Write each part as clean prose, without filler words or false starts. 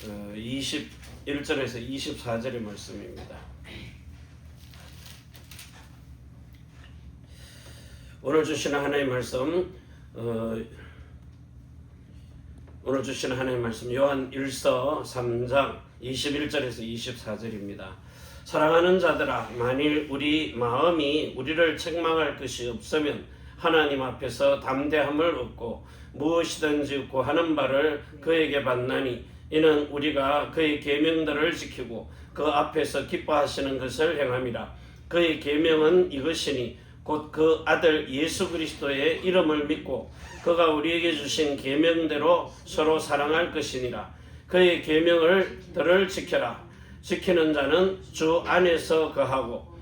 21절에서 24절의 말씀입니다. 오늘 주시는 하나님의 말씀 요한 1서 3장 21절에서 24절입니다. 사랑하는 자들아, 만일 우리 마음이 우리를 책망할 것이 없으면 하나님 앞에서 담대함을 얻고 무엇이든지 구하는 바를 그에게 받나니 이는 우리가 그의 계명들을 지키고 그 앞에서 기뻐하시는 것을 행함이라. 그의 계명은 이것이니 곧 그 아들 예수 그리스도의 이름을 믿고 그가 우리에게 주신 계명대로 서로 사랑할 것이니라. 그의 계명들을 지켜라. 지키는 자는 주 안에서 거하고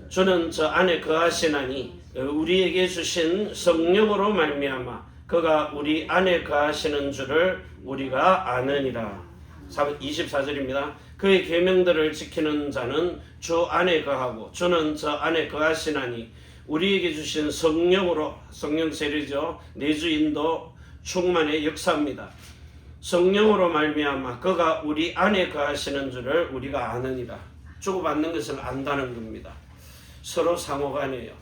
주는 저 안에 거하시나니 우리에게 주신 성령으로 말미암아 그가 우리 안에 거하시는 줄을 우리가 아느니라. 24절입니다. 그의 계명들을 지키는 자는 주 안에 거하고 주는 저 안에 거하시나니 우리에게 주신 성령으로, 성령 세례죠, 내주인도 충만의 역사입니다. 성령으로 말미암아 그가 우리 안에 거하시는 줄을 우리가 아느니라. 주고받는 것을 안다는 겁니다. 서로 상호간이에요.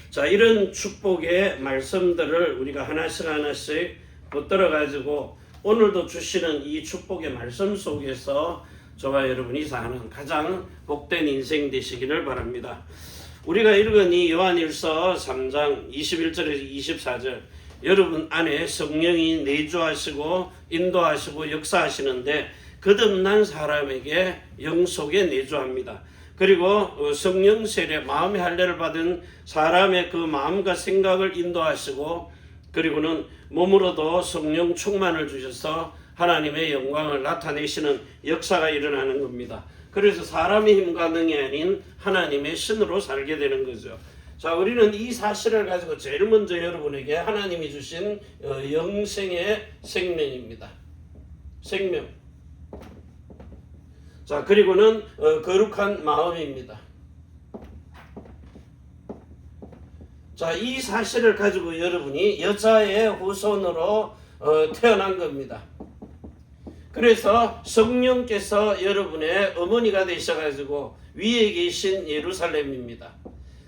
자, 이런 축복의 말씀들을 우리가 하나씩 붙들어 가지고 오늘도 주시는 이 축복의 말씀 속에서 저와 여러분이 사는 가장 복된 인생 되시기를 바랍니다. 우리가 읽은 이 요한일서 3장 21절에서 24절, 여러분 안에 성령이 내주하시고 인도하시고 역사하시는데 거듭난 사람에게 영속에 내주합니다. 그리고 성령 세례, 마음의 할례를 받은 사람의 그 마음과 생각을 인도하시고 그리고는 몸으로도 성령 충만을 주셔서 하나님의 영광을 나타내시는 역사가 일어나는 겁니다. 그래서 사람의 힘과 능이 아닌 하나님의 신으로 살게 되는 거죠. 자, 우리는 이 사실을 가지고 제일 먼저 여러분에게 하나님이 주신 영생의 생명입니다. 생명. 자, 그리고는 거룩한 마음입니다. 자, 이 사실을 가지고 여러분이 여자의 후손으로 태어난 겁니다. 그래서 성령께서 여러분의 어머니가 되셔가지고 위에 계신 예루살렘입니다.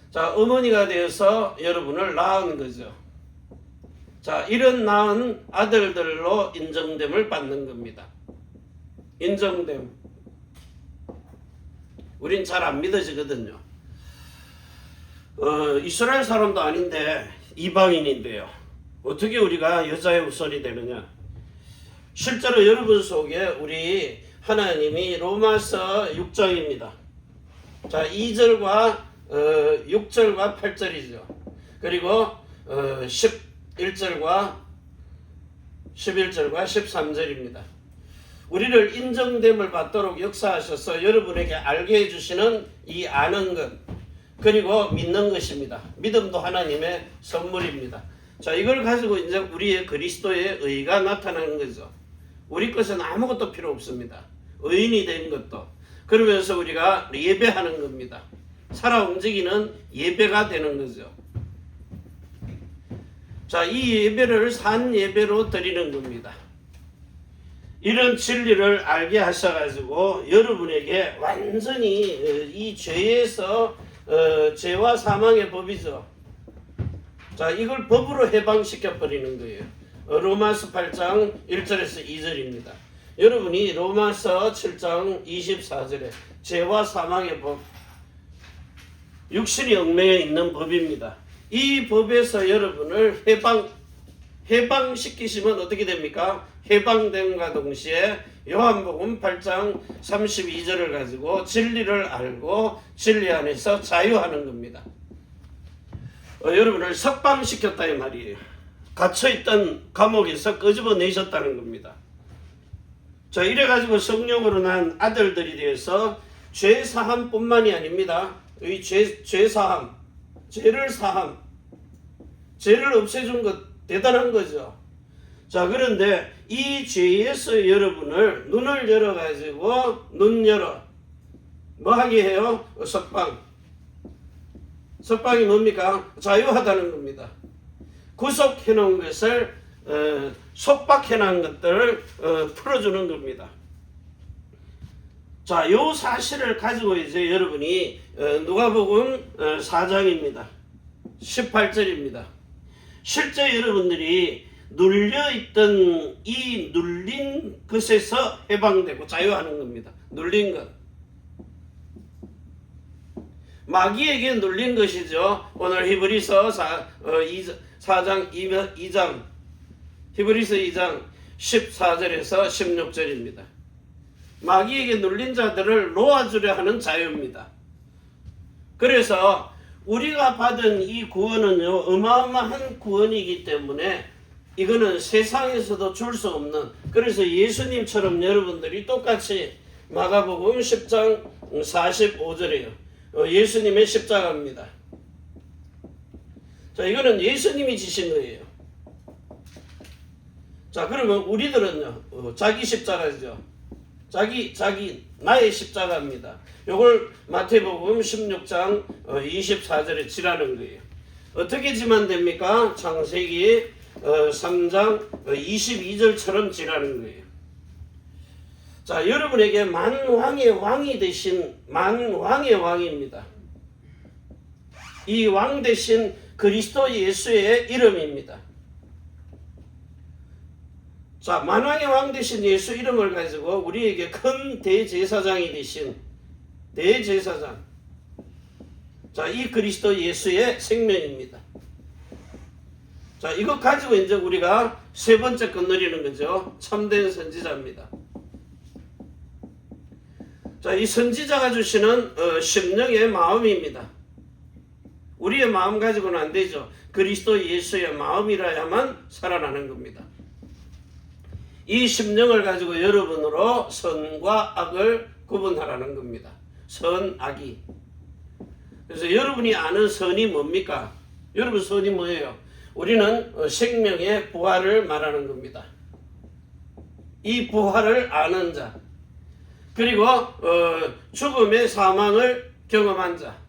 자, 어머니가 되어서 여러분을 낳은 거죠. 자, 이런 낳은 아들들로 인정됨을 받는 겁니다. 인정됨. 우린 잘 안 믿어지거든요. 이스라엘 사람도 아닌데 이방인인데요. 어떻게 우리가 여자의 후손이 되느냐? 실제로 여러분 속에 우리 하나님이 로마서 6장입니다. 자, 2절과 6절과 8절이죠. 그리고 11절과 13절입니다. 우리를 인정됨을 받도록 역사하셔서 여러분에게 알게 해주시는 이 아는 것, 그리고 믿는 것입니다. 믿음도 하나님의 선물입니다. 자, 이걸 가지고 이제 우리의 그리스도의 의가 나타나는 거죠. 우리 것은 아무것도 필요 없습니다. 의인이 된 것도. 그러면서 우리가 예배하는 겁니다. 살아 움직이는 예배가 되는 거죠. 자, 이 예배를 산 예배로 드리는 겁니다. 이런 진리를 알게 하셔가지고 여러분에게 완전히 이 죄에서 죄와 사망의 법이죠. 자, 이걸 법으로 해방시켜 버리는 거예요. 로마서 8장 1절에서 2절입니다. 여러분이 로마서 7장 24절에 죄와 사망의 법, 육신이 얽매여 있는 법입니다. 이 법에서 여러분을 해방시키시면 어떻게 됩니까? 해방됨과 동시에 요한복음 8장 32절을 가지고 진리를 알고 진리 안에서 자유하는 겁니다. 여러분을 석방시켰다 이 말이에요. 갇혀있던 감옥에서 끄집어내셨다는 겁니다. 자, 이래가지고 성령으로 난 아들들이 되어서 죄사함뿐만이 아닙니다. 이 죄사함, 죄를 사함, 죄를 없애준 것 대단한 거죠. 자, 그런데 이 죄에서 여러분을 눈을 열어가지고 뭐 하게 해요? 석방. 석방이 뭡니까? 자유하다는 겁니다. 구속해 놓은 것을 속박해놓은 것들을 풀어주는 겁니다. 자, 요 사실을 가지고 이제 여러분이 누가복음 4장입니다. 18절입니다. 실제 여러분들이 눌려있던 이 눌린 것에서 해방되고 자유하는 겁니다. 눌린 것. 마귀에게 눌린 것이죠. 오늘 히브리서 4장 2장 히브리서 2장 14절에서 16절입니다. 마귀에게 눌린 자들을 놓아주려 하는 자유입니다. 그래서 우리가 받은 이 구원은요, 어마어마한 구원이기 때문에 이거는 세상에서도 줄 수 없는, 그래서 예수님처럼 여러분들이 똑같이 마가복음 10장 45절이에요. 예수님의 십자가입니다. 자, 이거는 예수님이 지신 거예요. 자, 그러면 우리들은요, 자기 십자가죠. 나의 십자가입니다. 요걸 마태복음 16장 24절에 지라는 거예요. 어떻게 지면 됩니까? 창세기 3장 22절처럼 지라는 거예요. 자, 여러분에게 만왕의 왕이 되신 만왕의 왕입니다. 이 왕 되신 그리스도 예수의 이름입니다. 자, 만왕의 왕 되신 예수 이름을 가지고 우리에게 큰 대제사장이 되신 대제사장. 자, 이 그리스도 예수의 생명입니다. 자, 이거 가지고 이제 우리가 세 번째 것 누리는 거죠. 참된 선지자입니다. 자, 이 선지자가 주시는 심령의 마음입니다. 우리의 마음 가지고는 안 되죠. 그리스도 예수의 마음이라야만 살아나는 겁니다. 이 심령을 가지고 여러분으로 선과 악을 구분하라는 겁니다. 선, 악이. 그래서 여러분이 아는 선이 뭡니까? 여러분 선이 뭐예요? 우리는 생명의 부활을 말하는 겁니다. 이 부활을 아는 자, 그리고 죽음의 사망을 경험한 자.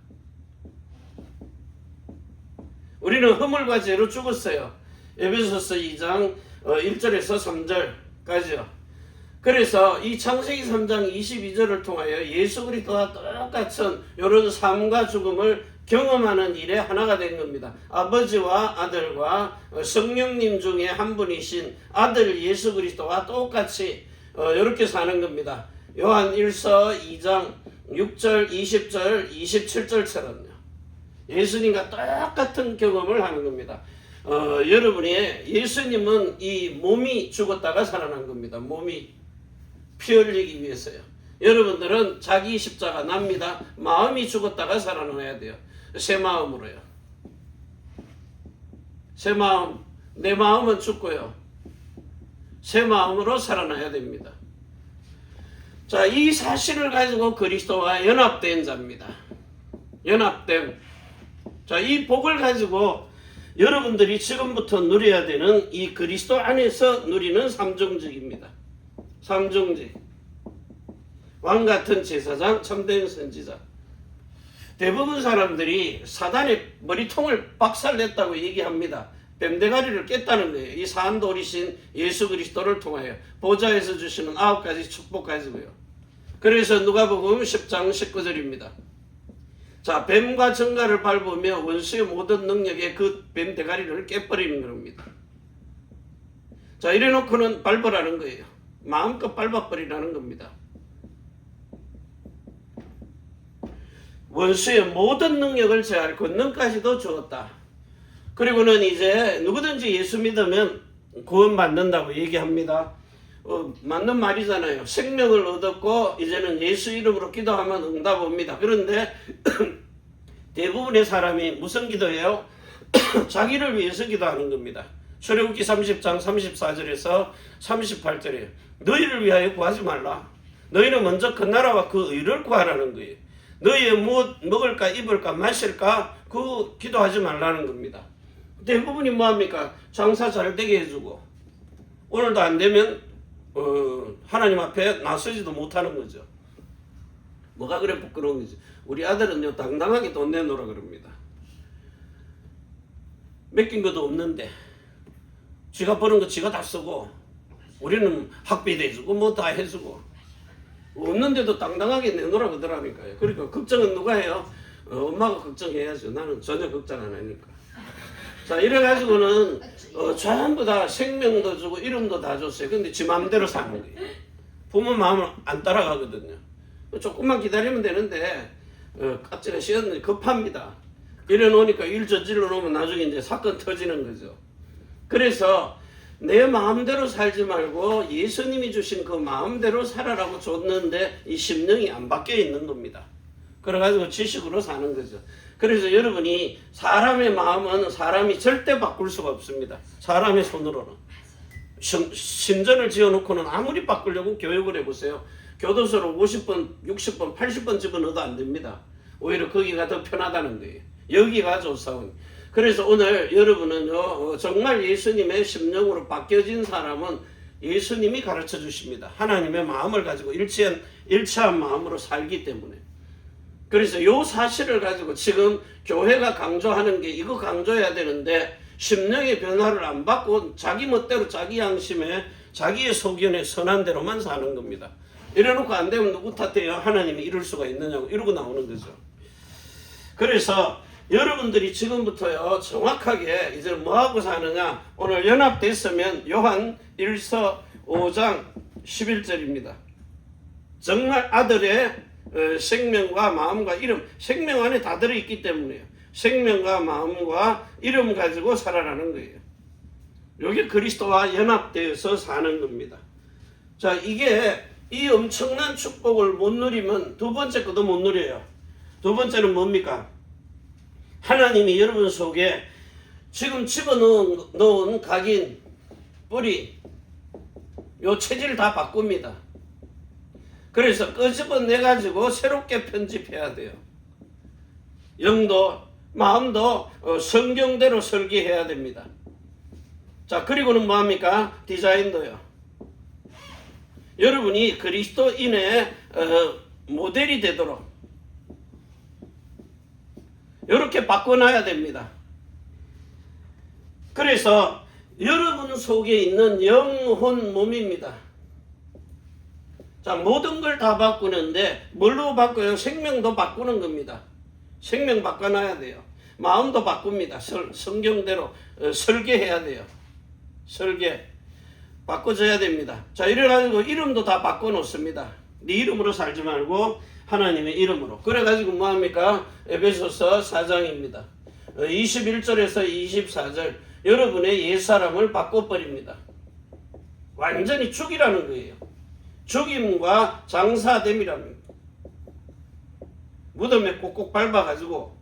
우리는 허물과 죄로 죽었어요. 에베소서 2장 1절에서 3절까지요. 그래서 이 창세기 3장 22절을 통하여 예수 그리스도와 똑같은 이런 삶과 죽음을 경험하는 일에 하나가 된 겁니다. 아버지와 아들과 성령님 중에 한 분이신 아들 예수 그리스도와 똑같이 이렇게 사는 겁니다. 요한 1서 2장 6절, 20절, 27절처럼요. 예수님과 똑같은 경험을 하는 겁니다. 여러분이 예수님은 이 몸이 죽었다가 살아난 겁니다. 몸이 피 흘리기 위해서요. 여러분들은 자기 십자가 납니다. 마음이 죽었다가 살아나야 돼요. 새 마음으로요. 새 마음, 내 마음은 죽고요. 새 마음으로 살아나야 됩니다. 자, 이 사실을 가지고 그리스도와 연합된 자입니다. 연합됨. 자, 이 복을 가지고 여러분들이 지금부터 누려야 되는 이 그리스도 안에서 누리는 삼중직입니다. 삼중직. 왕 같은 제사장, 참된 선지자. 대부분 사람들이 사단의 머리통을 박살냈다고 얘기합니다. 뱀대가리를 깼다는 거예요. 이 산돌이신 예수 그리스도를 통하여 보좌에서 주시는 9가지 축복 가지고요. 그래서 누가복음 10장 19절입니다. 자, 뱀과 정갈을 밟으며 원수의 모든 능력에 그 뱀 대가리를 깨버리는 겁니다. 자, 이래놓고는 밟으라는 거예요. 마음껏 밟아버리라는 겁니다. 원수의 모든 능력을 제할 권능까지도 주었다. 그리고는 이제 누구든지 예수 믿으면 구원받는다고 얘기합니다. 맞는 말이잖아요. 생명을 얻었고 이제는 예수 이름으로 기도하면 응답 옵니다. 그런데 대부분의 사람이 무슨 기도예요? 자기를 위해서 기도하는 겁니다. 출애굽기 30장 34절에서 38절에 너희를 위하여 구하지 말라. 너희는 먼저 그 나라와 그 의를 구하라는 거예요. 너희의 무엇 먹을까 입을까 마실까 그 기도하지 말라는 겁니다. 대부분이 뭐합니까? 장사 잘 되게 해주고 오늘도 안 되면 하나님 앞에 나서지도 못하는 거죠. 뭐가 그래 부끄러운 거지. 우리 아들은요 당당하게 돈 내놓으라 그럽니다. 맡긴 것도 없는데 지가 버는 거 지가 다 쓰고 우리는 학비도 해주고 뭐 다 해주고 없는데도 당당하게 내놓으라 그러더라니까요. 그러니까 걱정은 누가 해요? 엄마가 걱정해야죠. 나는 전혀 걱정 안 하니까. 자, 이래가지고는 전부 다 생명도 주고 이름도 다 줬어요. 근데 지 마음대로 사는 거예요. 부모 마음을 안 따라가거든요. 조금만 기다리면 되는데 깍지가 씌었는데 급합니다. 이래 놓으니까 일 저질러 놓으면 나중에 이제 사건 터지는 거죠. 그래서 내 마음대로 살지 말고 예수님이 주신 그 마음대로 살아라고 줬는데 이 심령이 안 바뀌어 있는 겁니다. 그래가지고 지식으로 사는 거죠. 그래서 여러분이 사람의 마음은 사람이 절대 바꿀 수가 없습니다. 사람의 손으로는. 신전을 지어놓고는 아무리 바꾸려고 교육을 해보세요. 교도소를 50번, 60번, 80번 집어넣어도 안 됩니다. 오히려 거기가 더 편하다는 거예요. 여기가 좋사오니. 그래서 오늘 여러분은요, 정말 예수님의 심령으로 바뀌어진 사람은 예수님이 가르쳐 주십니다. 하나님의 마음을 가지고 일치한 마음으로 살기 때문에. 그래서 이 사실을 가지고 지금 교회가 강조하는 게 이거 강조해야 되는데 심령의 변화를 안 받고 자기 멋대로 자기 양심에 자기의 소견에 선한 대로만 사는 겁니다. 이래놓고 안 되면 누구 탓해요? 하나님이 이럴 수가 있느냐고 이러고 나오는 거죠. 그래서 여러분들이 지금부터요 정확하게 이제 뭐하고 사느냐, 오늘 연합됐으면 요한 1서 5장 11절입니다. 정말 아들의 생명과 마음과 이름, 생명 안에 다 들어있기 때문에요. 생명과 마음과 이름 가지고 살아라는 거예요. 이게 그리스도와 연합되어서 사는 겁니다. 자, 이게 이 엄청난 축복을 못 누리면 두 번째 것도 못 누려요. 두 번째는 뭡니까? 하나님이 여러분 속에 지금 집어넣은 각인, 뿌리, 요 체질을 다 바꿉니다. 그래서 끄집어내가지고 새롭게 편집해야 돼요. 영도, 마음도 성경대로 설계해야 됩니다. 자, 그리고는 뭐합니까? 디자인도요. 여러분이 그리스도인의 모델이 되도록 이렇게 바꿔놔야 됩니다. 그래서 여러분 속에 있는 영혼 몸입니다. 자, 모든 걸 다 바꾸는데 뭘로 바꿔요? 생명도 바꾸는 겁니다. 생명 바꿔놔야 돼요. 마음도 바꿉니다. 성경대로 설계해야 돼요. 설계 바꿔줘야 됩니다. 자, 이래가지고 이름도 다 바꿔놓습니다. 네 이름으로 살지 말고 하나님의 이름으로. 그래가지고 뭐합니까? 에베소서 4장입니다. 21절에서 24절 여러분의 옛사람을 바꿔버립니다. 완전히 죽이라는 거예요. 죽임과 장사됨이랍니다. 무덤에 꼭꼭 밟아가지고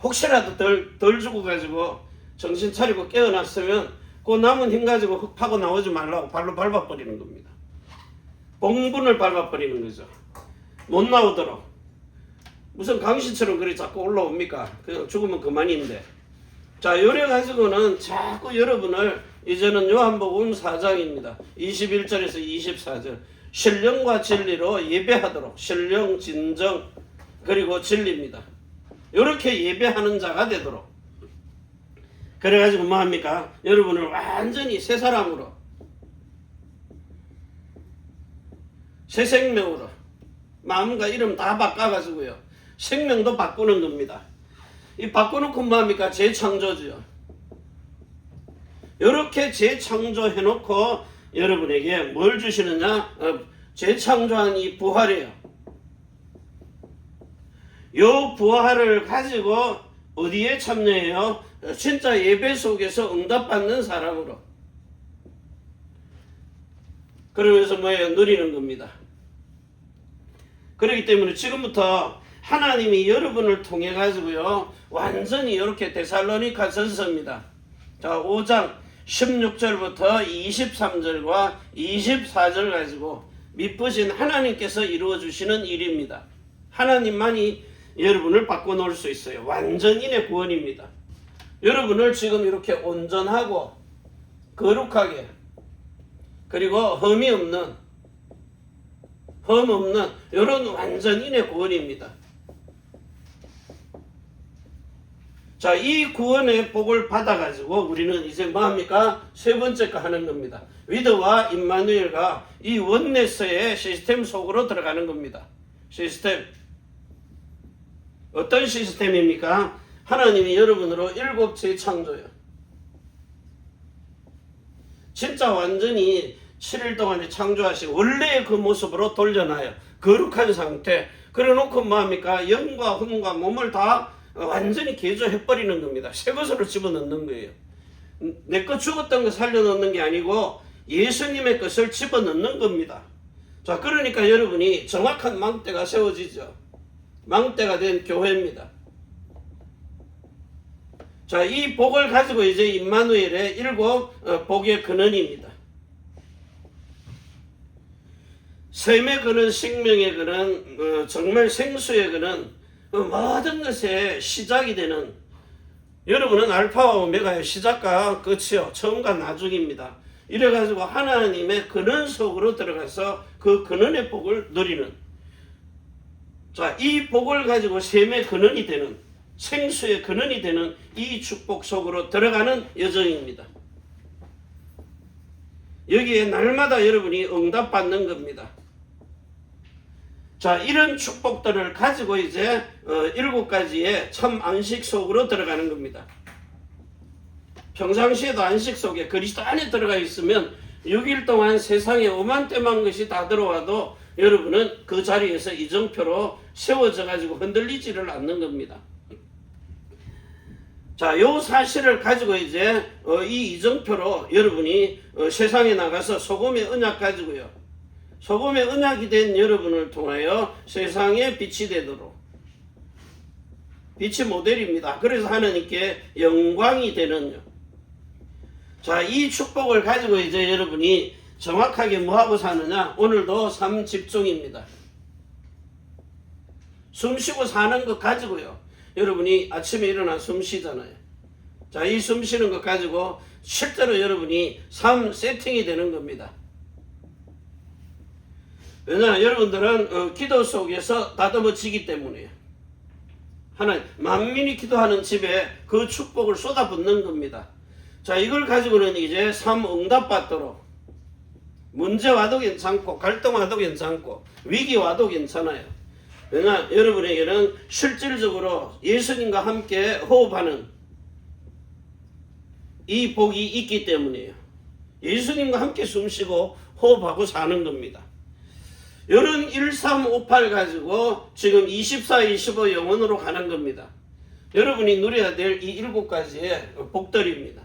혹시라도 덜 죽어가지고 정신 차리고 깨어났으면 그 남은 힘 가지고 흙 파고 나오지 말라고 발로 밟아버리는 겁니다. 봉분을 밟아버리는 거죠. 못 나오도록. 무슨 강신처럼 그리 자꾸 올라옵니까? 그냥 죽으면 그만인데. 자, 요래 가지고는 자꾸 여러분을 이제는 요한복음 4장입니다. 21절에서 24절. 신령과 진리로 예배하도록. 신령, 진정, 그리고 진리입니다. 요렇게 예배하는 자가 되도록. 그래가지고 뭐합니까? 여러분을 완전히 새 사람으로, 새 생명으로, 마음과 이름 다 바꿔가지고요. 생명도 바꾸는 겁니다. 이 바꿔놓고 뭐합니까? 재창조죠. 이렇게 재창조해놓고 여러분에게 뭘 주시느냐? 재창조한 이 부활이에요. 이 부활을 가지고 어디에 참여해요? 진짜 예배 속에서 응답받는 사람으로. 그러면서 뭐예요? 누리는 겁니다. 그렇기 때문에 지금부터 하나님이 여러분을 통해 가지고요 완전히 이렇게 데살로니가 전서입니다. 자, 5장 16절부터 23절과 24절 가지고 미쁘신 하나님께서 이루어 주시는 일입니다. 하나님만이 여러분을 바꿔놓을 수 있어요. 완전인의 구원입니다. 여러분을 지금 이렇게 온전하고 거룩하게, 그리고 흠 없는 이런 완전인의 구원입니다. 자, 이 구원의 복을 받아가지고 우리는 이제 뭐 합니까? 세 번째 거 하는 겁니다. 위드와 임마누엘과 이 원네스의 시스템 속으로 들어가는 겁니다. 시스템. 어떤 시스템입니까? 하나님이 여러분으로 일곱째 창조요. 진짜 완전히 7일 동안에 창조하시고 원래의 그 모습으로 돌려놔요. 거룩한 상태. 그래 놓고 뭐합니까? 영과 혼과 몸을 다 완전히 개조해버리는 겁니다. 새 것으로 집어넣는 거예요. 내 것 죽었던 거 살려놓는 게 아니고 예수님의 것을 집어넣는 겁니다. 자, 그러니까 여러분이 정확한 망대가 세워지죠. 망대가 된 교회입니다. 자, 이 복을 가지고 이제 임마누엘의 일곱 복의 근원입니다. 셈의 근원, 생명의 근원, 정말 생수의 근원, 모든 것의 시작이 되는, 여러분은 알파와 오메가의 시작과 끝이요, 처음과 나중입니다. 이래가지고 하나님의 근원 속으로 들어가서 그 근원의 복을 누리는, 자, 이 복을 가지고 셈의 근원이 되는, 생수의 근원이 되는 이 축복 속으로 들어가는 여정입니다. 여기에 날마다 여러분이 응답받는 겁니다. 자, 이런 축복들을 가지고 이제 7가지의 참 안식 속으로 들어가는 겁니다. 평상시에도 안식 속에 그리스도 안에 들어가 있으면 6일 동안 세상에 오만때만 것이 다 들어와도 여러분은 그 자리에서 이정표로 세워져 가지고 흔들리지를 않는 겁니다. 자, 요 사실을 가지고 이제 이 이정표로 여러분이 세상에 나가서 소금의 언약 가지고요, 소금의 언약이 된 여러분을 통하여 세상에 빛이 되도록, 빛이 모델입니다. 그래서 하나님께 영광이 되는요. 자, 이 축복을 가지고 이제 여러분이 정확하게 뭐하고 사느냐? 오늘도 삶 집중입니다. 숨 쉬고 사는 것 가지고요, 여러분이 아침에 일어나 숨 쉬잖아요. 자, 이 숨 쉬는 것 가지고 실제로 여러분이 삶 세팅이 되는 겁니다. 왜냐, 여러분들은 기도 속에서 다듬어지기 때문이에요. 하나님, 만민이 기도하는 집에 그 축복을 쏟아붓는 겁니다. 자, 이걸 가지고는 이제 삶 응답받도록, 문제 와도 괜찮고 갈등 와도 괜찮고 위기 와도 괜찮아요. 왜냐, 여러분에게는 실질적으로 예수님과 함께 호흡하는 이 복이 있기 때문이에요. 예수님과 함께 숨쉬고 호흡하고 사는 겁니다. 이런 1358 가지고 지금 24, 25 영원으로 가는 겁니다. 여러분이 누려야 될 이 7가지의 복들입니다.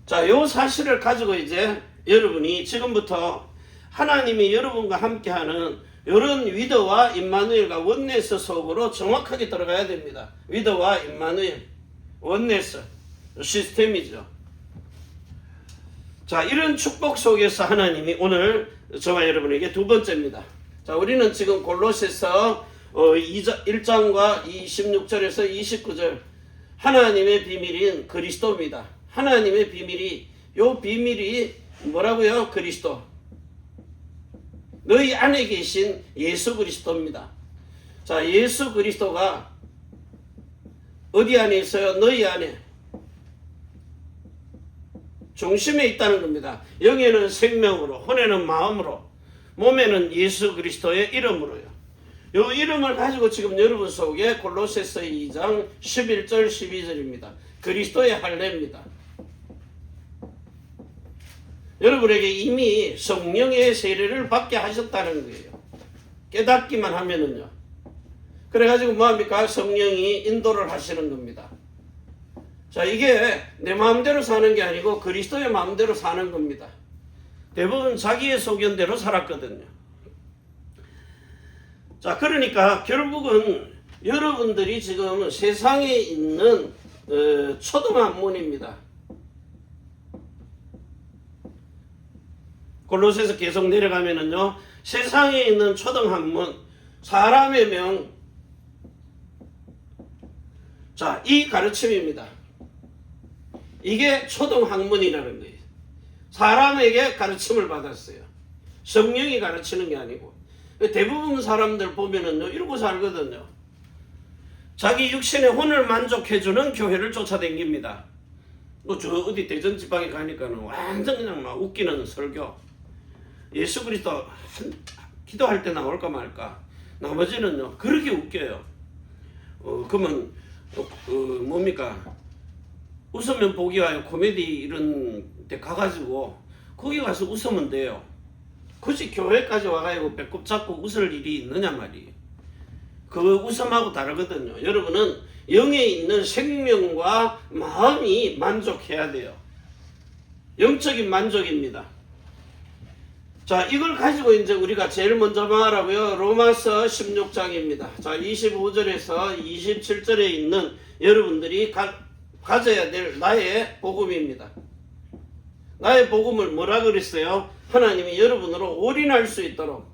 자, 요 사실을 가지고 이제 여러분이 지금부터 하나님이 여러분과 함께하는 이런 위드와 임마누엘과 원네스 속으로 정확하게 들어가야 됩니다. 위드와 임마누엘, 원네스 시스템이죠. 자, 이런 축복 속에서 하나님이 오늘 저와 여러분에게 두 번째입니다. 자, 우리는 지금 골로새서 1장과 26절에서 29절, 하나님의 비밀인 그리스도입니다. 하나님의 비밀이, 요 비밀이 뭐라고요? 그리스도. 너희 안에 계신 예수 그리스도입니다. 자, 예수 그리스도가 어디 안에 있어요? 너희 안에. 중심에 있다는 겁니다. 영에는 생명으로, 혼에는 마음으로, 몸에는 예수 그리스도의 이름으로요. 이 이름을 가지고 지금 여러분 속에 골로새서 2장 11절 12절입니다. 그리스도의 할례입니다. 여러분에게 이미 성령의 세례를 받게 하셨다는 거예요. 깨닫기만 하면은요. 그래가지고 뭐합니까? 성령이 인도를 하시는 겁니다. 자, 이게 내 마음대로 사는 게 아니고 그리스도의 마음대로 사는 겁니다. 대부분 자기의 소견대로 살았거든요. 자, 그러니까 결국은 여러분들이 지금 세상에 있는 초등학문입니다. 골로새서 계속 내려가면은요, 세상에 있는 초등학문, 사람의 명, 자, 이 가르침입니다. 이게 초등학문이라는 거예요. 사람에게 가르침을 받았어요. 성령이 가르치는 게 아니고. 대부분 사람들 보면은요, 이러고 살거든요. 자기 육신의 혼을 만족해주는 교회를 쫓아다닙니다. 저 어디 대전 지방에 가니까는 완전 그냥 막 웃기는 설교. 예수 그리스도 기도할 때 나올까 말까. 나머지는요 그렇게 웃겨요. 그러면 뭡니까? 웃으면 복이 와요. 코미디 이런 데 가가지고 거기 가서 웃으면 돼요. 굳이 교회까지 와가지고 배꼽 잡고 웃을 일이 있느냐 말이에요. 그 웃음하고 다르거든요. 여러분은 영에 있는 생명과 마음이 만족해야 돼요. 영적인 만족입니다. 자, 이걸 가지고 이제 우리가 제일 먼저 말하고요. 로마서 16장입니다. 자, 25절에서 27절에 있는 여러분들이 가져야 될 나의 복음입니다. 나의 복음을 뭐라 그랬어요? 하나님이 여러분으로 올인할 수 있도록.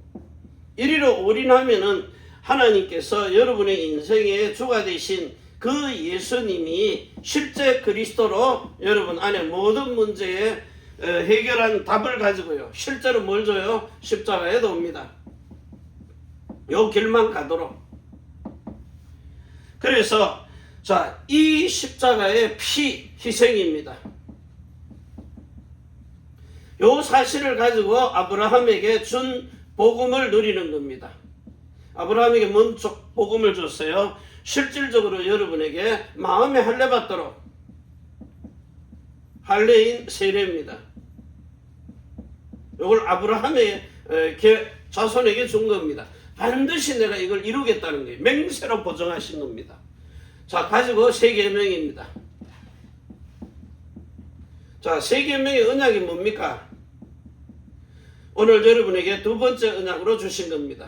이리로 올인하면은 하나님께서 여러분의 인생의 주가 되신 그 예수님이 실제 그리스도로 여러분 안에 모든 문제에 해결한 답을 가지고요. 실제로 뭘 줘요? 십자가에 옵니다. 요 길만 가도록. 그래서 자, 이 십자가의 피 희생입니다. 요 사실을 가지고 아브라함에게 준 복음을 누리는 겁니다. 아브라함에게 뭔 복음을 줬어요? 실질적으로 여러분에게 마음의 할례 받도록. 할례인 세례입니다. 이걸 아브라함의 자손에게 준 겁니다. 반드시 내가 이걸 이루겠다는 거예요. 맹세로 보증하신 겁니다. 자, 가지고 세 계명입니다. 자, 세 계명의 언약이 뭡니까? 오늘 여러분에게 두 번째 언약으로 주신 겁니다.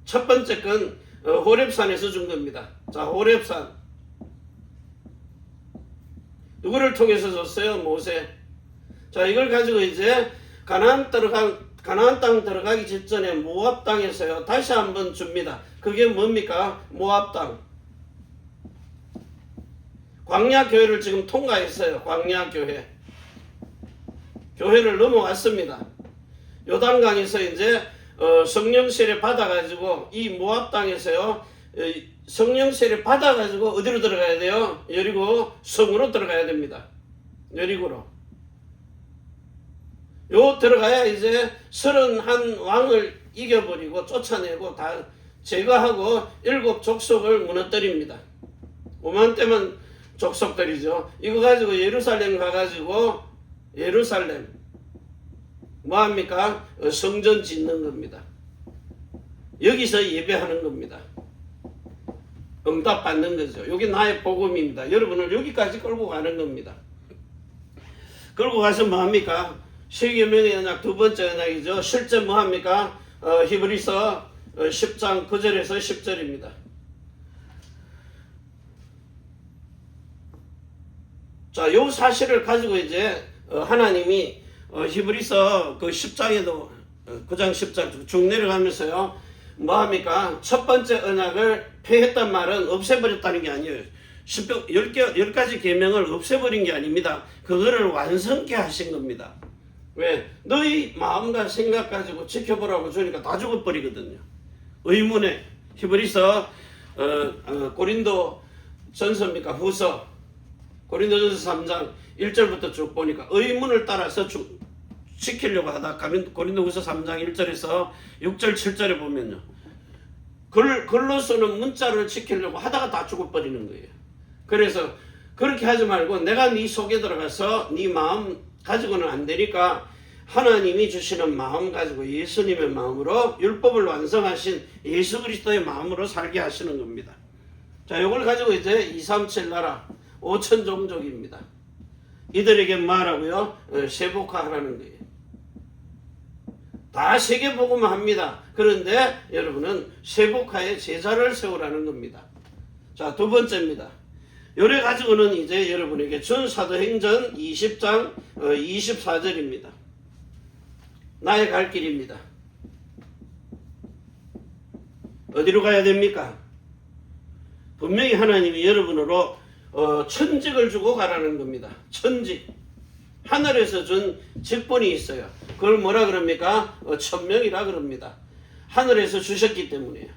첫 번째 건 호렙산에서 준 겁니다. 자, 호렙산. 누구를 통해서 줬어요? 모세. 자, 이걸 가지고 이제 가나안 땅 들어가기 직전에 모압 땅에서요 다시 한번 줍니다. 그게 뭡니까? 모압 땅. 광야 교회를 지금 통과했어요. 광야 교회. 교회를 넘어왔습니다. 요단강에서 이제 성령 세례 받아가지고 이 모압 땅에서요 성령 세례 받아가지고 어디로 들어가야 돼요? 여리고 성으로 들어가야 됩니다. 여리고로. 요 들어가야 이제 31 왕을 이겨버리고 쫓아내고 다 제거하고 7 족속을 무너뜨립니다. 5만 대만 족속들이죠. 이거 가지고 예루살렘 가가지고 예루살렘 뭐합니까? 성전 짓는 겁니다. 여기서 예배하는 겁니다. 응답 받는 거죠. 여기 나의 복음입니다. 여러분을 여기까지 끌고 가는 겁니다. 끌고 가서 뭐합니까? 세계명의 언약 두 번째 언약이죠. 실제 뭐합니까? 히브리서 10장 9절에서 10절입니다. 자, 요 사실을 가지고 이제 하나님이 히브리서 그 10장에도 9장 10장 쭉 내려가면서요. 뭐합니까? 첫 번째 언약을 폐했단 말은 없애버렸다는 게 아니에요. 10가지 계명을 없애버린 게 아닙니다. 그거를 완성케 하신 겁니다. 왜? 너희 마음과 생각 가지고 지켜보라고 주니까 다 죽어버리거든요. 의문에 히브리서 고린도 전서입니까? 후서 고린도전서 3장 1절부터 쭉 보니까 의문을 따라서 지키려고 하다 고린도후서 3장 1절에서 6절 7절에 보면요. 글로 쓰는 문자를 지키려고 하다가 다 죽어버리는 거예요. 그래서 그렇게 하지 말고 내가 네 속에 들어가서 네 마음 가지고는 안 되니까 하나님이 주시는 마음 가지고 예수님의 마음으로 율법을 완성하신 예수 그리스도의 마음으로 살게 하시는 겁니다. 자, 이걸 가지고 이제 237 나라 5천 종족입니다. 이들에게 말하고요 세복화하라는 거예요. 다 세계복음만 합니다. 그런데 여러분은 세복화의 제자를 세우라는 겁니다. 자, 두 번째입니다. 요래 가지고는 이제 여러분에게 준 사도행전 20장 24절입니다. 나의 갈 길입니다. 어디로 가야 됩니까? 분명히 하나님이 여러분으로 천직을 주고 가라는 겁니다. 천직. 하늘에서 준 직분이 있어요. 그걸 뭐라 그럽니까? 천명이라 그럽니다. 하늘에서 주셨기 때문이에요.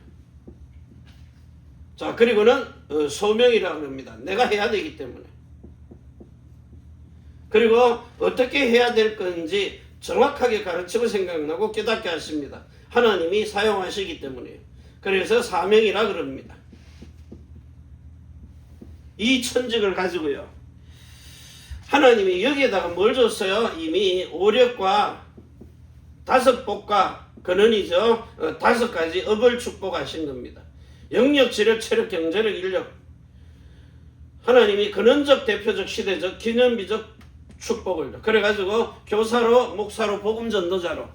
자, 그리고는 소명이라고 합니다. 내가 해야 되기 때문에. 그리고 어떻게 해야 될 건지 정확하게 가르치고 생각나고 깨닫게 하십니다. 하나님이 사용하시기 때문이에요. 그래서 사명이라 그럽니다. 이 천직을 가지고요, 하나님이 여기에다가 뭘 줬어요? 이미 오력과 다섯 복과 근원이죠. 5가지 업을 축복하신 겁니다. 영력, 지력, 체력, 경제력, 인력. 하나님이 근원적, 대표적, 시대적, 기념비적 축복을 줘. 그래가지고 교사로, 목사로, 복음전도자로,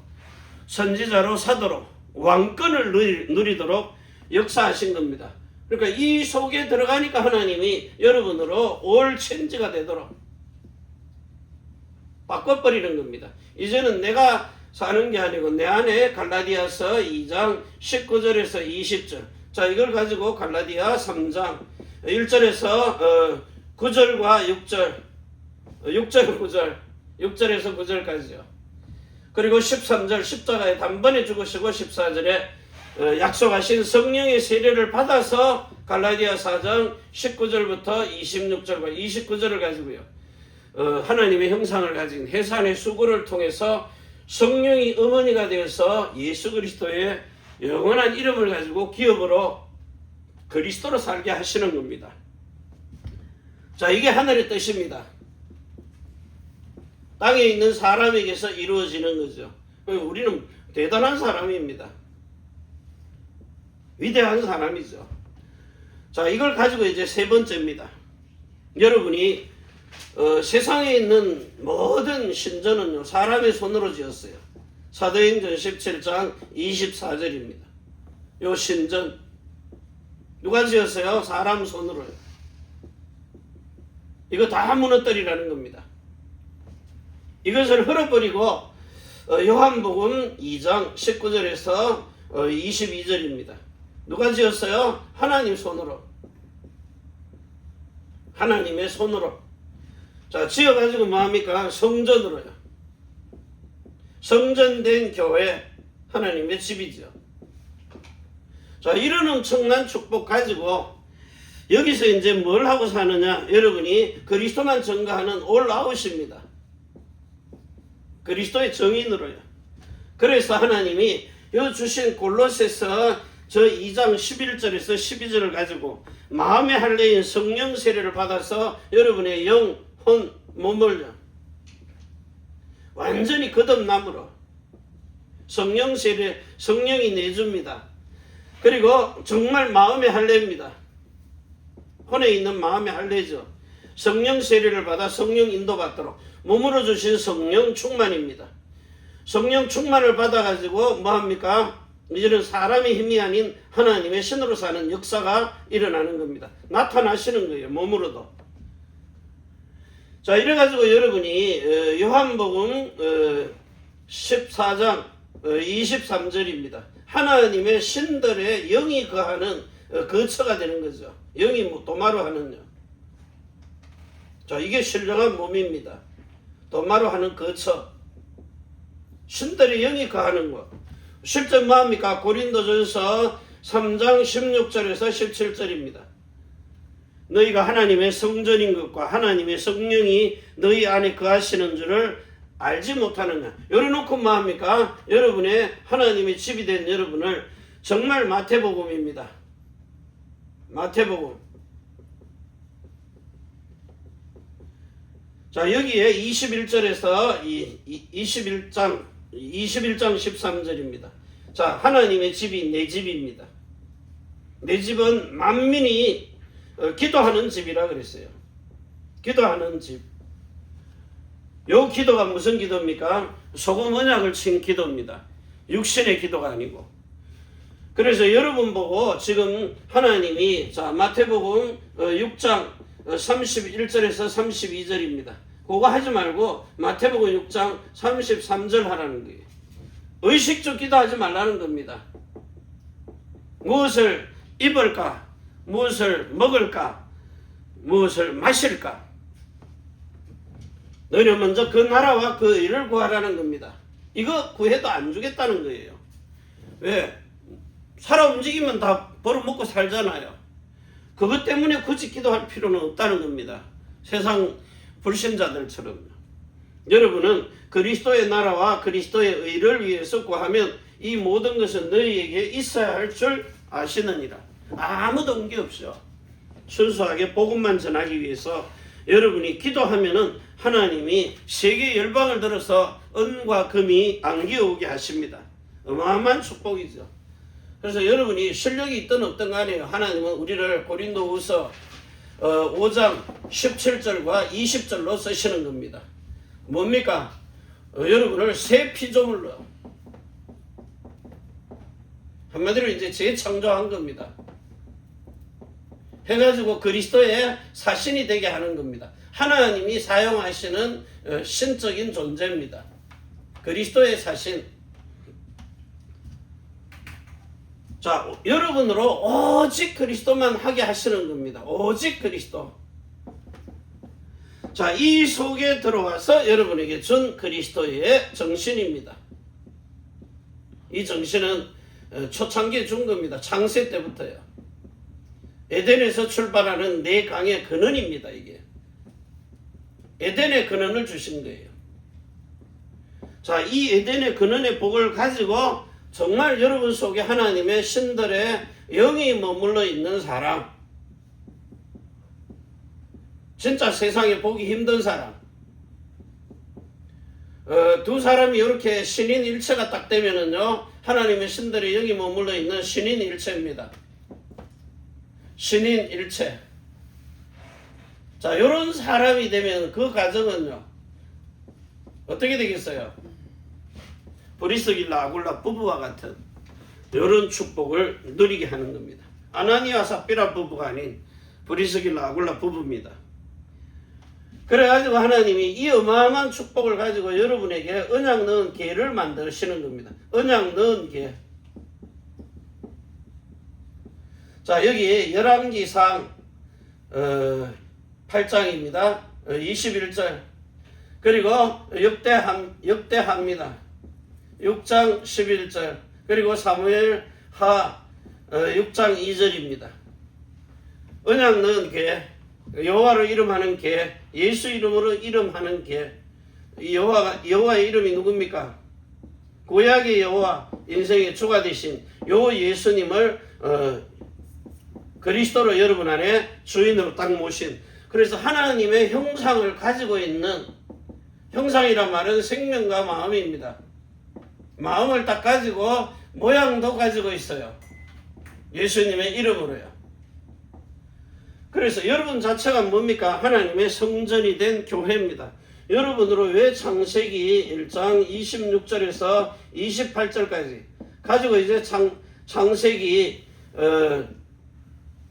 선지자로, 사도로 왕권을 누리도록 역사하신 겁니다. 그러니까 이 속에 들어가니까 하나님이 여러분으로 올 체인지가 되도록 바꿔버리는 겁니다. 이제는 내가 사는 게 아니고 내 안에 갈라디아서 2장 19절에서 20절. 자, 이걸 가지고 갈라디아 3장 1절에서 9절과 6절, 6절 9절, 6절에서 9절까지요. 그리고 13절 십자가에 단번에 죽으시고 14절에 약속하신 성령의 세례를 받아서 갈라디아 4장 19절부터 26절과 29절을 가지고요, 하나님의 형상을 가진 해산의 수고를 통해서 성령이 어머니가 되어서 예수 그리스도의 영원한 이름을 가지고 기업으로 그리스도로 살게 하시는 겁니다. 자, 이게 하늘의 뜻입니다. 땅에 있는 사람에게서 이루어지는 거죠. 우리는 대단한 사람입니다. 위대한 사람이죠. 자, 이걸 가지고 이제 세 번째입니다. 여러분이 세상에 있는 모든 신전은요, 사람의 손으로 지었어요. 사도행전 17장 24절입니다. 요 신전 누가 지었어요? 사람 손으로요. 이거 다 무너뜨리라는 겁니다. 이것을 흘려버리고 요한복음 2장 19절에서 22절입니다. 누가 지었어요? 하나님 손으로. 하나님의 손으로. 자, 지어가지고 뭐합니까? 성전으로요. 성전된 교회, 하나님의 집이죠. 자, 이런 엄청난 축복 가지고 여기서 이제 뭘 하고 사느냐? 여러분이 그리스도만 증거하는 올라웃입니다. 그리스도의 정인으로요. 그래서 하나님이 여 주신 골로새서 저 2장 11절에서 12절을 가지고 마음의 할례인 성령 세례를 받아서 여러분의 영, 혼, 몸을 완전히 거듭남으로 성령 세례, 성령이 내줍니다. 그리고 정말 마음의 할례입니다. 혼에 있는 마음의 할례죠. 성령 세례를 받아 성령 인도받도록 몸으로 주신 성령 충만입니다. 성령 충만을 받아가지고 뭐합니까? 이제는 사람의 힘이 아닌 하나님의 신으로 사는 역사가 일어나는 겁니다. 나타나시는 거예요. 몸으로도. 자, 이래가지고 여러분이 요한복음 14장 23절입니다. 하나님의 신들의 영이 거하는 거처가 되는 거죠. 영이 도마로 하는요. 자, 이게 신령한 몸입니다. 도마로 하는 거처. 신들의 영이 거하는 것. 실제 뭐합니까? 고린도전서 3장 16절에서 17절입니다. 너희가 하나님의 성전인 것과 하나님의 성령이 너희 안에 거하시는 줄을 알지 못하느냐. 열어놓고 뭐합니까? 여러분의 하나님의 집이 된 여러분을 정말 마태복음입니다. 마태복음. 자, 여기에 21절에서 21장 13절입니다. 자, 하나님의 집이 내 집입니다. 내 집은 만민이 기도하는 집이라 그랬어요. 기도하는 집. 요 기도가 무슨 기도입니까? 소금 언약을 친 기도입니다. 육신의 기도가 아니고. 그래서 여러분 보고 지금 하나님이 자, 마태복음 6장 31절에서 32절입니다. 그거 하지 말고 마태복음 6장 33절 하라는 거예요. 의식적 기도하지 말라는 겁니다. 무엇을 입을까? 무엇을 먹을까? 무엇을 마실까? 너희는 먼저 그 나라와 그 일을 구하라는 겁니다. 이거 구해도 안 주겠다는 거예요. 왜? 살아 움직이면 다 벌어먹고 살잖아요. 그것 때문에 굳이 기도할 필요는 없다는 겁니다. 세상 불신자들처럼. 여러분은 그리스도의 나라와 그리스도의 의를 위해서 구하면 이 모든 것은 너희에게 있어야 할 줄 아시느니라. 아무도 온 게 없어. 순수하게 복음만 전하기 위해서 여러분이 기도하면은 하나님이 세계 열방을 들어서 은과 금이 안겨오게 하십니다. 어마어마한 축복이죠. 그래서 여러분이 실력이 있든 없든 간에요. 하나님은 우리를 고린도후서 5장 17절과 20절로 쓰시는 겁니다. 뭡니까? 여러분을 새 피조물로, 한마디로 이제 재창조한 겁니다. 해가지고 그리스도의 사신이 되게 하는 겁니다. 하나님이 사용하시는 신적인 존재입니다. 그리스도의 사신. 자, 여러분으로 오직 그리스도만 하게 하시는 겁니다. 오직 그리스도. 자, 이 속에 들어와서 여러분에게 준 그리스도의 정신입니다. 이 정신은 초창기에 준 겁니다. 창세 때부터요. 에덴에서 출발하는 네 강의 근원입니다. 이게 에덴의 근원을 주신 거예요. 자, 이 에덴의 근원의 복을 가지고 정말 여러분 속에 하나님의 신들의 영이 머물러 있는 사람, 진짜 세상에 보기 힘든 사람, 두 사람이 이렇게 신인 일체가 딱 되면은요, 하나님의 신들의 영이 머물러 있는 신인 일체입니다. 신인 일체. 자, 이런 사람이 되면 그 가정은요, 어떻게 되겠어요? 브리스길라 아굴라 부부와 같은 이런 축복을 누리게 하는 겁니다. 아나니와 삽비라 부부가 아닌 브리스길라 아굴라 부부입니다. 그래가지고 하나님이 이 어마어마한 축복을 가지고 여러분에게 언약 넣은 계를 만드시는 겁니다. 언약 넣은 계. 자, 여기 열왕기상 8장입니다. 21절. 그리고 역대하입니다. 6장 11절. 그리고 사무엘하 6장 2절입니다. 언약 넣은 계, 여호와로 이름하는 계, 예수 이름으로 이름하는 계. 여호와의 이름이 누굽니까? 구약의 여호와, 인생의 주가 되신 요 예수님을 그리스도로 여러분 안에 주인으로 딱 모신, 그래서 하나님의 형상을 가지고 있는, 형상이란 말은 생명과 마음입니다. 마음을 딱 가지고 모양도 가지고 있어요. 예수님의 이름으로요. 그래서 여러분 자체가 뭡니까? 하나님의 성전이 된 교회입니다. 여러분으로 왜 창세기 1장 26절에서 28절까지 가지고 이제 창세기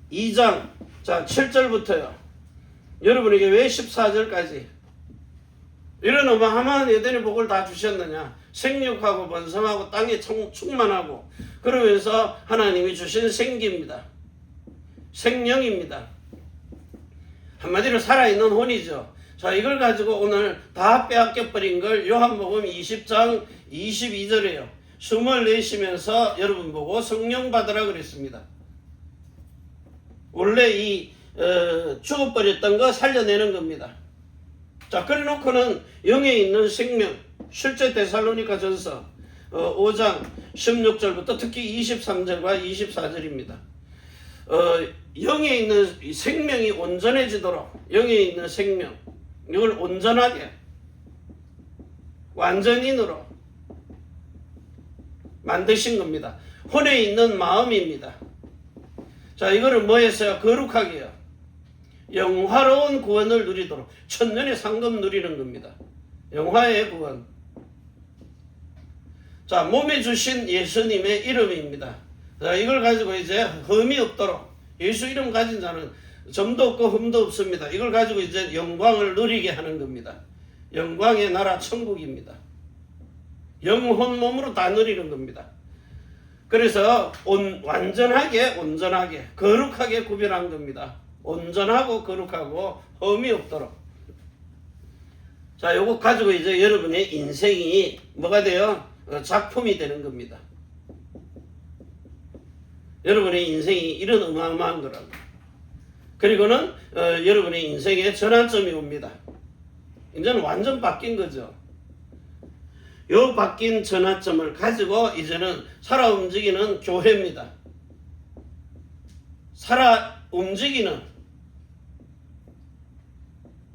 2장 자 7절부터요. 여러분에게 왜 14절까지 이런 어마어마한 에덴의 복을 다 주셨느냐? 생육하고 번성하고 땅에 충만하고, 그러면서 하나님이 주신 생기입니다. 생명입니다. 한마디로 살아있는 혼이죠. 자, 이걸 가지고 오늘 다 빼앗겨버린 걸 요한복음 20장 22절에요. 숨을 내쉬면서 여러분 보고 성령 받으라 그랬습니다. 원래 이 죽어버렸던 거 살려내는 겁니다. 자, 그래 놓고는 영에 있는 생명, 실제 데살로니가 전서 5장 16절부터 특히 23절과 24절입니다. 영에 있는 생명이 온전해지도록, 영에 있는 생명, 이걸 온전하게 완전인으로 만드신 겁니다. 혼에 있는 마음입니다. 자, 이거를 뭐 했어요? 거룩하게요. 영화로운 구원을 누리도록, 천년의 상급 누리는 겁니다. 영화의 구원. 자, 몸에 주신 예수님의 이름입니다. 자, 이걸 가지고 이제 흠이 없도록, 예수 이름 가진 자는 점도 없고 흠도 없습니다. 이걸 가지고 이제 영광을 누리게 하는 겁니다. 영광의 나라 천국입니다. 영혼 몸으로 다 누리는 겁니다. 그래서 완전하게, 온전하게, 거룩하게 구별한 겁니다. 온전하고 거룩하고 흠이 없도록. 자, 요거 가지고 이제 여러분의 인생이 뭐가 돼요? 작품이 되는 겁니다. 여러분의 인생이 이런 어마어마한 거라고. 그리고는 여러분의 인생의 전환점이 옵니다. 이제는 완전 바뀐 거죠. 요 바뀐 전환점을 가지고 이제는 살아 움직이는 교회입니다. 살아 움직이는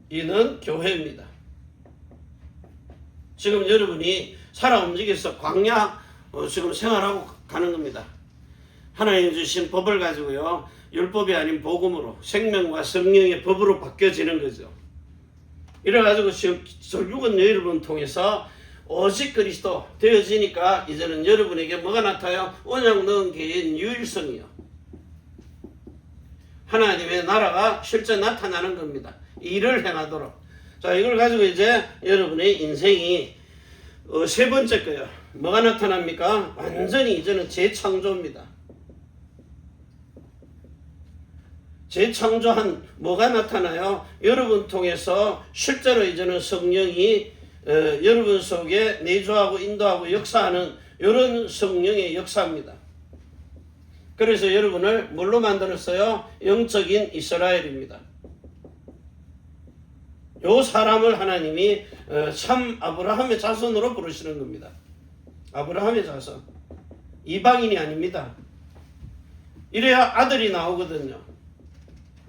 이는 교회입니다. 지금 여러분이 살아 움직여서 광야 지금 생활하고 가는 겁니다. 하나님 주신 법을 가지고요. 율법이 아닌 복음으로 생명과 성령의 법으로 바뀌어지는 거죠. 이래가지고 지금 설육은 여러분 통해서 오직 그리스도 되어지니까 이제는 여러분에게 뭐가 나타나요? 언약 넣은 개인 유일성이요. 하나님의 나라가 실제 나타나는 겁니다. 일을 행하도록. 자, 이걸 가지고 이제 여러분의 인생이 세 번째 거요. 뭐가 나타납니까? 완전히 이제는 재창조입니다. 재창조한 뭐가 나타나요? 여러분 통해서 실제로 이제는 성령이 여러분 속에 내주하고 인도하고 역사하는 이런 성령의 역사입니다. 그래서 여러분을 뭘로 만들었어요? 영적인 이스라엘입니다. 요 사람을 하나님이 참 아브라함의 자손으로 부르시는 겁니다. 아브라함의 자손. 이방인이 아닙니다. 이래야 아들이 나오거든요.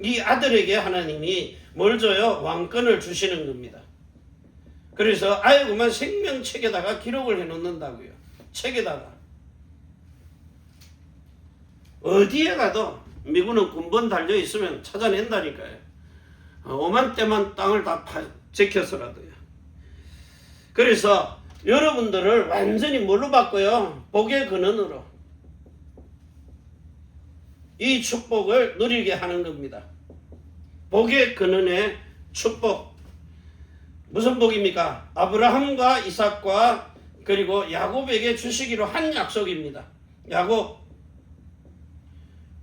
이 아들에게 하나님이 뭘 줘요? 왕권을 주시는 겁니다. 그래서 아예 그만 생명책에다가 기록을 해놓는다고요. 책에다가. 어디에 가도 미군은 군번 달려있으면 찾아낸다니까요. 5만 대만 땅을 다 제껴서라도요. 그래서 여러분들을 완전히 뭘로 바꿔요? 복의 근원으로. 이 축복을 누리게 하는 겁니다. 복의 근원의 축복. 무슨 복입니까? 아브라함과 이삭과 그리고 야곱에게 주시기로 한 약속입니다. 야곱.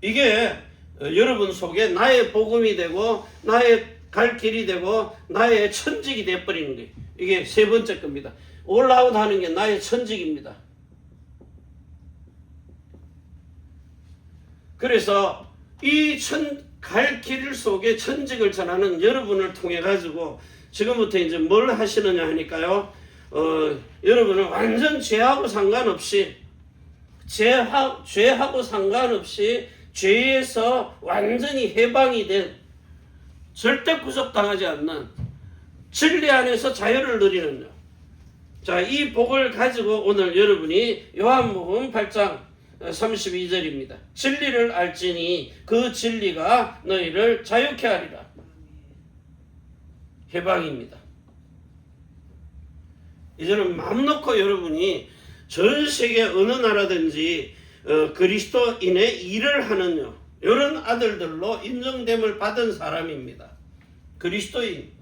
이게 여러분 속에 나의 복음이 되고 나의 갈 길이 되고 나의 천직이 되어버리는 거예요. 이게 세 번째 겁니다. 올라웃 하는 게 나의 천직입니다. 그래서 이 갈 길 속에 천직을 전하는 여러분을 통해 가지고 지금부터 이제 뭘 하시느냐 하니까요. 여러분은 완전 죄하고 상관없이 죄하고 상관없이 죄에서 완전히 해방이 된 절대 구속당하지 않는 진리 안에서 자유를 누리는요. 자, 이 복을 가지고 오늘 여러분이 요한복음 8장 32절입니다. 진리를 알지니 그 진리가 너희를 자유케 하리라. 해방입니다. 이제는 마음 놓고 여러분이 전 세계 어느 나라든지 그리스도인의 일을 하는 이런 아들들로 인정됨을 받은 사람입니다. 그리스도인.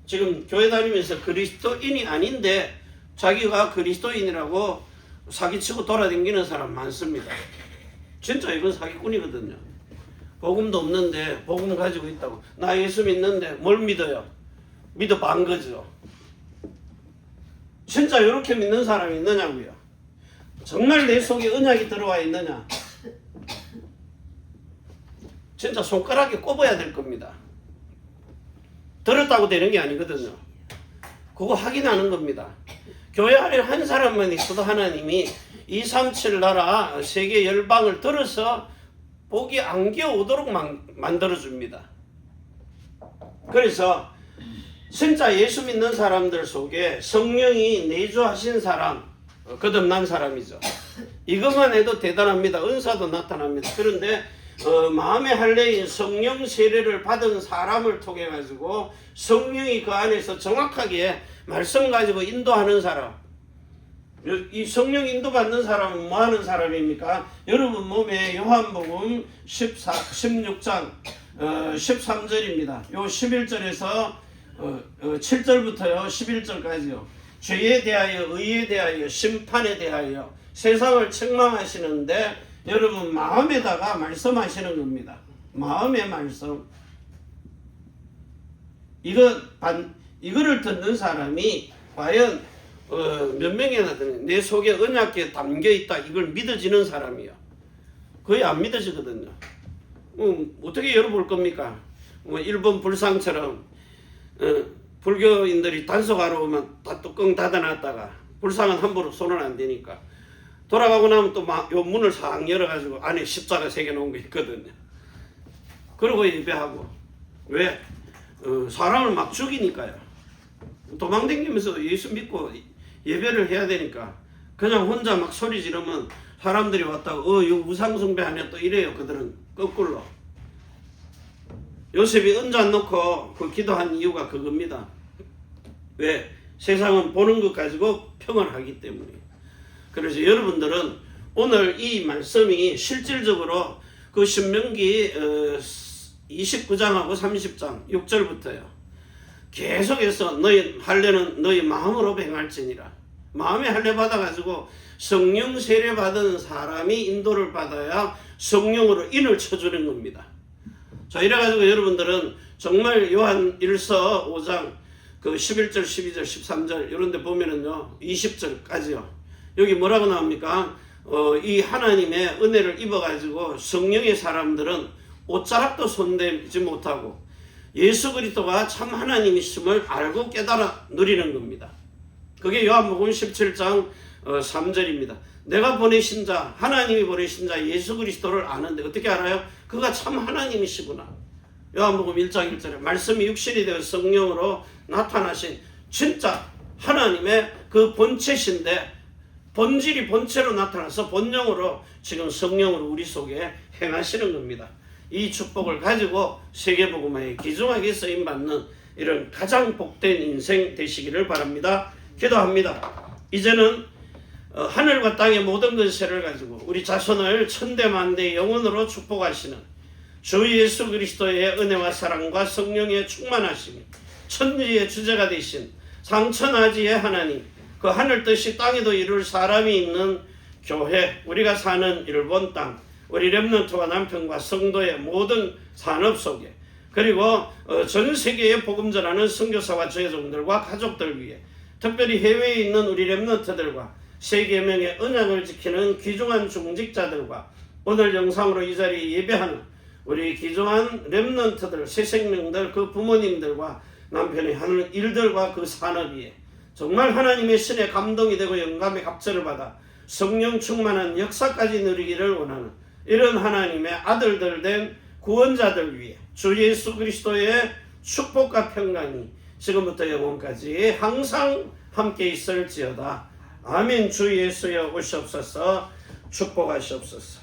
지금 교회 다니면서 그리스도인이 아닌데 자기가 그리스도인이라고 사기치고 돌아다니는 사람 많습니다. 진짜 이건 사기꾼이거든요. 복음도 없는데 복음 가지고 있다고. 나 예수 믿는데 뭘 믿어요? 믿어 반 거죠. 진짜 이렇게 믿는 사람이 있느냐고요. 정말 내 속에 언약이 들어와 있느냐. 진짜 손가락에 꼽아야 될 겁니다. 들었다고 되는 게 아니거든요. 그거 확인하는 겁니다. 교회 안에 한 사람만 있어도 하나님이 237 나라 세계 열방을 들어서 복이 안겨오도록 만들어줍니다. 그래서 진짜 예수 믿는 사람들 속에 성령이 내주하신 사람, 거듭난 사람이죠. 이것만 해도 대단합니다. 은사도 나타납니다. 그런데 마음의 할례인 성령 세례를 받은 사람을 통해 가지고 성령이 그 안에서 정확하게 말씀 가지고 인도하는 사람. 이 성령 인도받는 사람은 뭐 하는 사람입니까? 여러분 몸에 요한복음 16장 13절입니다. 요 11절에서 7절부터요 11절까지요. 죄에 대하여 의에 대하여 심판에 대하여 세상을 책망하시는데 여러분 마음에다가 말씀하시는 겁니다. 마음의 말씀. 이거를 듣는 사람이 과연 몇 명이나 되는 내 속에 언약에 담겨 있다 이걸 믿어지는 사람이요. 거의 안 믿어지거든요. 어떻게 열어볼 겁니까? 일본 불상처럼 불교인들이 단속하러 오면 다 뚜껑 닫아놨다가 불상은 함부로 손을 안 대니까 돌아가고 나면 또 막 요 문을 싹 열어가지고 안에 십자가 새겨놓은 게 있거든요. 그러고 예배하고. 왜? 사람을 막 죽이니까요. 도망다니면서 예수 믿고 예배를 해야 되니까 그냥 혼자 막 소리 지르면 사람들이 왔다가 이거 우상숭배하냐 또 이래요. 그들은 거꾸로. 요셉이 은잔 놓고 그 기도한 이유가 그겁니다. 왜? 세상은 보는 것 가지고 평을 하기 때문에. 그래서 여러분들은 오늘 이 말씀이 실질적으로 그 신명기 29장하고 30장 6절부터요. 계속해서 너희 할례는 너희 마음으로 행할지니라. 마음에 할례 받아가지고 성령 세례 받은 사람이 인도를 받아야 성령으로 인을 쳐주는 겁니다. 자, 이래가지고 여러분들은 정말 요한 1서 5장 그 11절, 12절, 13절 이런 데 보면은요 20절까지요. 여기 뭐라고 나옵니까? 이 하나님의 은혜를 입어가지고 성령의 사람들은 옷자락도 손대지 못하고 예수 그리스도가 참 하나님이심을 알고 깨달아 누리는 겁니다. 그게 요한복음 17장 3절입니다. 내가 보내신 자, 하나님이 보내신 자 예수 그리스도를 아는데 어떻게 알아요? 그가 참 하나님이시구나. 요한복음 1장 1절에 말씀이 육신이 되어 성령으로 나타나신 진짜 하나님의 그 본체신데 본질이 본체로 나타나서 본령으로 지금 성령으로 우리 속에 행하시는 겁니다. 이 축복을 가지고 세계복음화에 귀중하게 쓰임받는 이런 가장 복된 인생 되시기를 바랍니다. 기도합니다. 이제는 하늘과 땅의 모든 권세를 가지고 우리 자손을 천대만대 영원으로 축복하시는 주 예수 그리스도의 은혜와 사랑과 성령의 충만하심이 천지의 주제가 되신 상천하지의 하나님, 그 하늘 뜻이 땅에도 이룰 사람이 있는 교회, 우리가 사는 일본 땅, 우리 렘넌트와 남편과 성도의 모든 산업 속에, 그리고 전 세계에 복음 전하는 선교사와 제자들과 가족들 위해, 특별히 해외에 있는 우리 렘넌트들과 세계명의 언약을 지키는 귀중한 중직자들과 오늘 영상으로 이 자리에 예배하는 우리 귀중한 렘넌트들, 새생명들, 그 부모님들과 남편이 하는 일들과 그 산업 위에 정말 하나님의 신의 감동이 되고 영감의 갑절을 받아 성령 충만한 역사까지 누리기를 원하는 이런 하나님의 아들들 된 구원자들 위해 주 예수 그리스도의 축복과 평강이 지금부터 영원까지 항상 함께 있을지어다. 아멘. 주 예수여 오시옵소서. 축복하시옵소서.